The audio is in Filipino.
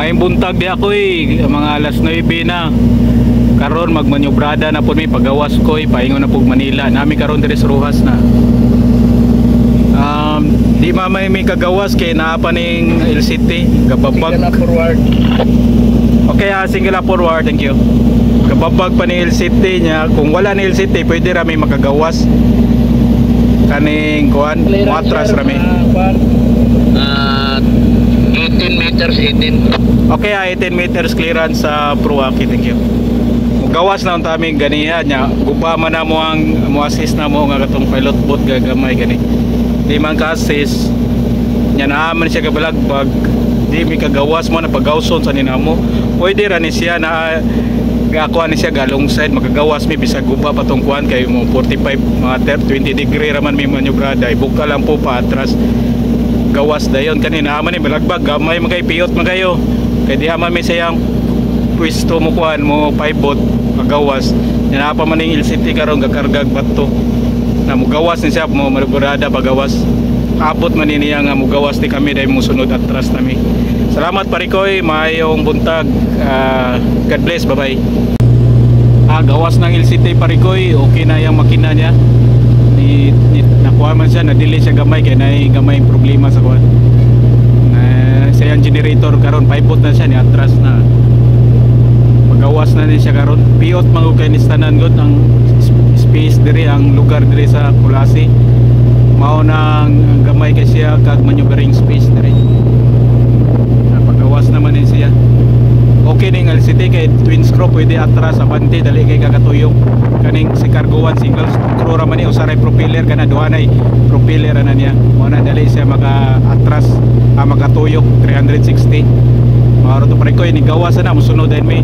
May buntag di ako mga alas 9 na. Karon magmanyobrada na po may pagawas ko paingon na po Manila. Nami karon diri sa Rojas na. Di mamay may kagawas kay naa pa ning LCT gababag. Forward. Okay, single forward, thank you. Gababag pa ni LCT niya. Kung wala ni LCT, pwede rami makagawas. Kaning kuan, matras rami. 18 meters, 18. Okay, 18 meters clearance sa Pruwaki, thank you. Gawas na unta aming ganiya nya. Gupa man na mo ang mo assist na mo nga katong pilot boat gagamay gani. Di man ka assist. Nya naaman siya kabalagbag. Di mi kagawas mo na pagawson sa ninamo. Pwede ra ni siya na gakuha ni siya galong side makagawas mi bisag guba patong kuan kay mo 45 mga 20 degree raman mi manyobrada ibuka lang po pa atras gawas dayon kanina man ni balagbag gamay magay piyot magayo kay di man mi sayang pwesto mo kuan mo 5 boat magawas nya pa man ning LCT karon gakargag bato na mugawas ni siya mo manyobrada pagawas abot man niya nga mugawas ni kami dahil musunod atras nami. Salamat parikoy, mayong buntag. God bless, bye bye. Gawas ng LCT parikoy, okay na yung makina niya. Nakuha man siya, na-delay siya gamay kaya gamay problema sa kuha. Siya yung generator karon 5 volt na siya ni atras na. Magawas na din siya karon. Piyot magugay ni stanan god ang space diri ang lugar diri sa Kulasi. Mao nang gamay kay siya kag maneuvering space diri. Pagawas naman din siya. Okay ning LCT kay twin screw pwede atras abante dali kay kagatuyok. Kaning si cargo 1 single screw ra man ni usaray propeller kana duha nay propeller ana niya. Mao na dali siya maka atras magatuyok 360. Mao to pare ko ini gawas na musunod din may